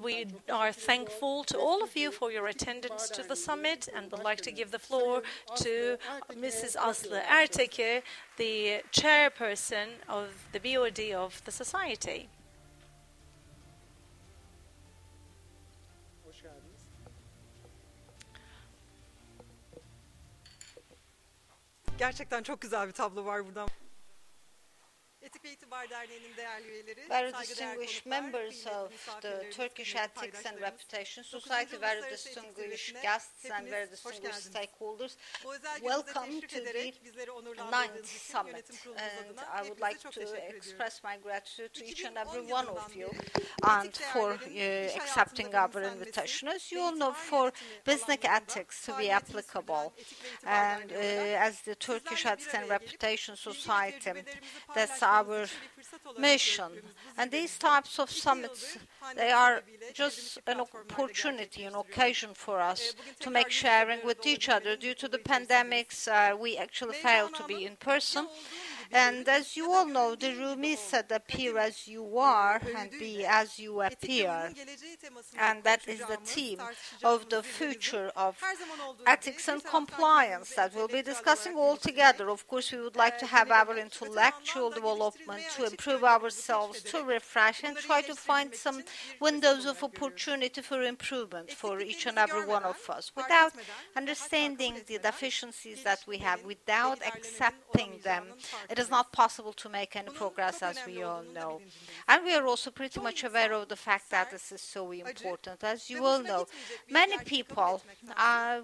We are thankful to all of you for your attendance to the summit and would like to give the floor to Mrs. Aslı Ertekin, the chairperson of the BOD of the Society. Gerçekten çok güzel bir tablo var buradan. Etik ve İtibar Derneği'nin değerli üyeleri, very distinguished members of the Turkish Ethics and Reputation Society, very distinguished guests and very distinguished stakeholders, welcome to the 9th summit. And I would like to express my gratitude to each and every one of you and for accepting our invitation. As you all know, for business ethics to be applicable, and as the Turkish Ethics and Reputation Society, that's our mission. And these types of summits, they are just an opportunity, an occasion for us to make sharing with each other. Due to the pandemics, we actually failed to be in person. And as you all know, the Rumi said, appear as you are and be as you appear. And that is the theme of the future of ethics and compliance that we'll be discussing all together. Of course, we would like to have our intellectual development, to improve ourselves, to refresh, and try to find some windows of opportunity for improvement for each and every one of us. Without understanding the deficiencies that we have, without accepting them, it is not possible to make any progress, as we all know. And we are also pretty much aware of the fact that this is so important. As you all know, many people,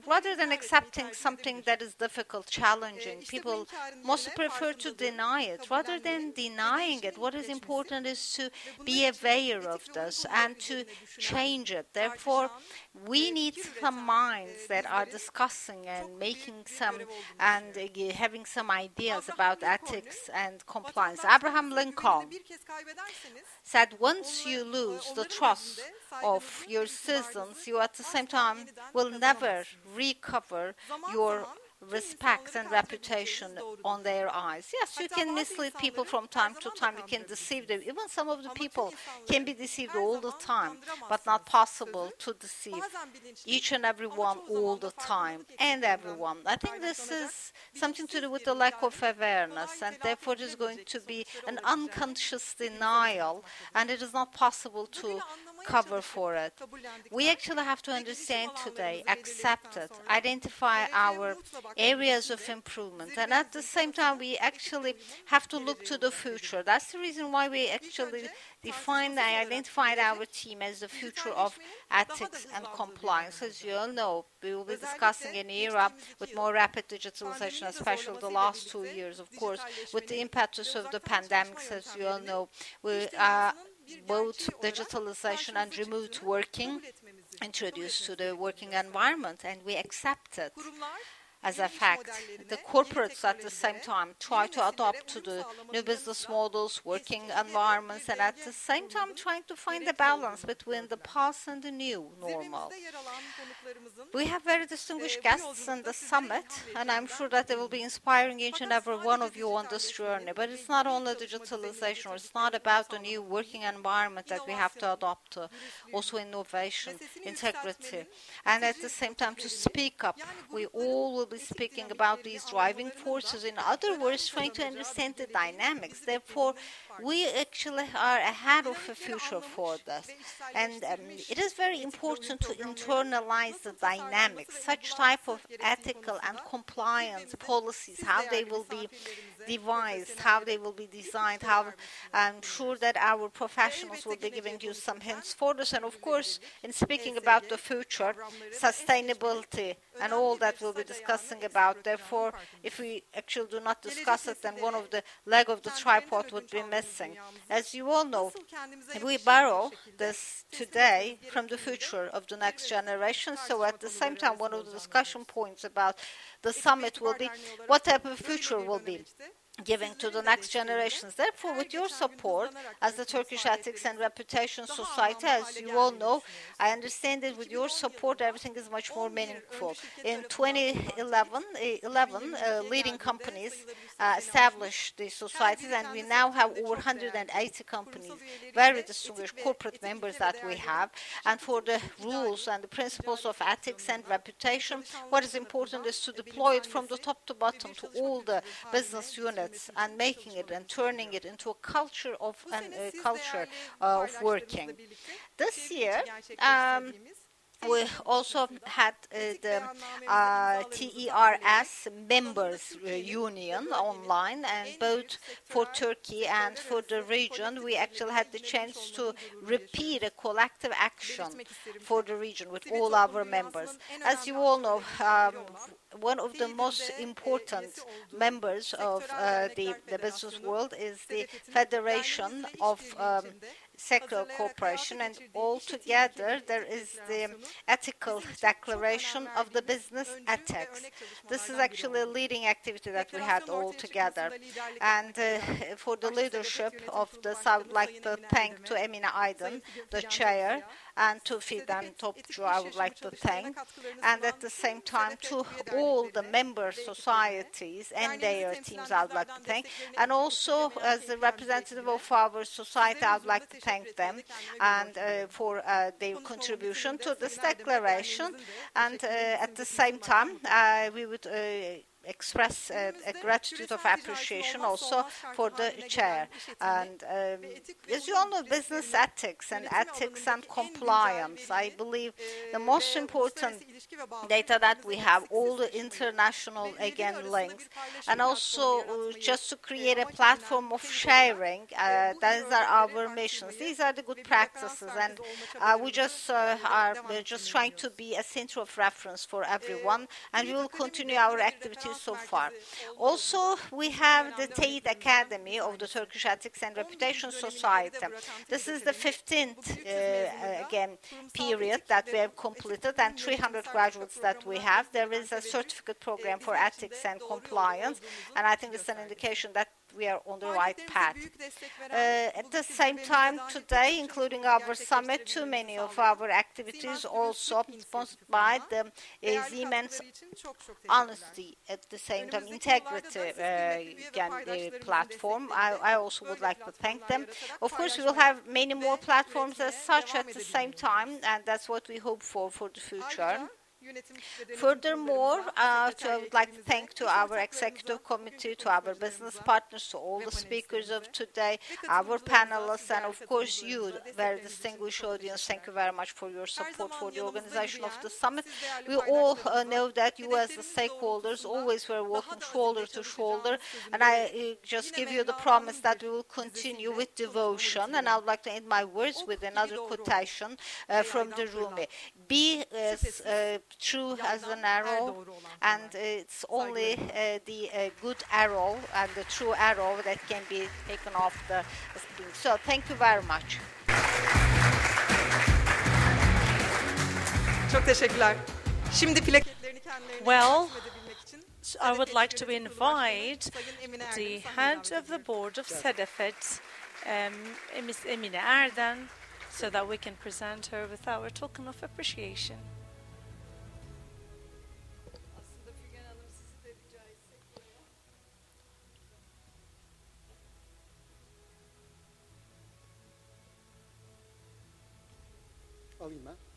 rather than accepting something that is difficult, challenging, people most prefer to deny it. Rather than denying it, what is important is to be aware of this and to change it. Therefore, we need some minds that are discussing and making some and having some ideas about ethics and compliance. Abraham Lincoln said, once you lose the trust of your citizens, you at the same time will never recover your respect and reputation on their eyes. Yes, you can mislead people from time to time, you can deceive them. Even some of the people can be deceived all the time, but not possible to deceive each and every one all the time and everyone. I think this is something to do with the lack of awareness, and therefore it is going to be an unconscious denial, and it is not possible to cover for it. We actually have to understand today, accept it, identify our areas of improvement, and at the same time we actually have to look to the future. That's the reason why we actually identified our team as the future of ethics and compliance. As you all know, we will be discussing an era with more rapid digitalization, especially the last 2 years, of course, with the impetus of the pandemics. As you all know, we both digitalization and remote working introduced to the working environment, and we accept it as a fact. The corporates at the same time try to adapt to the new business models, working environments, and at the same time trying to find a balance between the past and the new normal. We have very distinguished guests in the summit, and I'm sure that they will be inspiring each and every one of you on this journey. But it's not only digitalization, or it's not about the new working environment that we have to adopt to, also innovation, integrity, and at the same time to speak up. We all will be speaking about these driving forces. In other words, trying to understand the dynamics. Therefore, we actually are ahead of a future for this. And it is very important to internalize the dynamics, such type of ethical and compliance policies, how they will be devised, how they will be designed, how I'm sure that our professionals will be giving you some hints for this. And of course, in speaking about the future, sustainability and all that we'll be discussing about. Therefore, if we actually do not discuss it, then one of the leg of the tripod would be missing. As you all know, we borrow this today from the future of the next generation. So at the same time, one of the discussion points about the summit will be what type of future will be. giving to the next generations. Therefore, with your support, as the Turkish Ethics and Reputation Society, as you all know, I understand that with your support, everything is much more meaningful. In 2011, leading companies established these societies, and we now have over 180 companies, very distinguished corporate members that we have. And for the rules and the principles of ethics and reputation, what is important is to deploy it from the top to bottom to all the business units and making it and turning it into a culture of working. This year, we also had the TERS members union online, and both for Turkey and for the region, we actually had the chance to repeat a collective action for the region with all our members. As you all know, one of the most important members of the business world is the Federation of Sector Corporation, and all together there is the ethical declaration of the business ethics. This is actually a leading activity that we had all together. And for the leadership of this, I would like to thank to Emine Aydın, the chair, and to Fidan Topçu, I would like to thank, and at the same time to all the member societies and their teams, I would like to thank, and also as a representative of our society, I would like to thank them and for their contribution to this declaration. And at the same time, we would express a gratitude of appreciation also for the chair. And as you all know, business ethics and compliance, I believe the most important data that we have, all the international, again, links, and also just to create a platform of sharing. Those are our missions. These are the good practices, and we just are just trying to be a center of reference for everyone, and we will continue our activities so far. Also, we have the TEİD Academy of the Turkish Ethics and Reputation Society. This is the 15th again period that we have completed, and 300 graduates that we have. There is a certificate program for ethics and compliance, and I think it's an indication that we are on the right path. At the same time, today, including our summit, too many of our activities also sponsored by the Siemens Honesty, at the same time integrity platform. I also would like to thank them. Of course, we will have many more platforms as such at the same time, and that's what we hope for the future. Furthermore, I would like to thank to our executive committee, to our business partners, to all the speakers of today, our panelists, and of course you, very distinguished audience. Thank you very much for your support for the organization of the summit. We all know that you as the stakeholders always were working shoulder to shoulder, and I just give you the promise that we will continue with devotion. And I would like to end my words with another quotation from the Rumi. Be as true as an arrow, and it's only the good arrow and the true arrow that can be taken off the spring. So thank you very much. Çok teşekkürler. Şimdi plaketlerini kendilerine takdim edebilmek için I would like to invite the head of the board of SEDEFET, Ms. Emine Erden, so that we can present her with our token of appreciation. Alayım ben.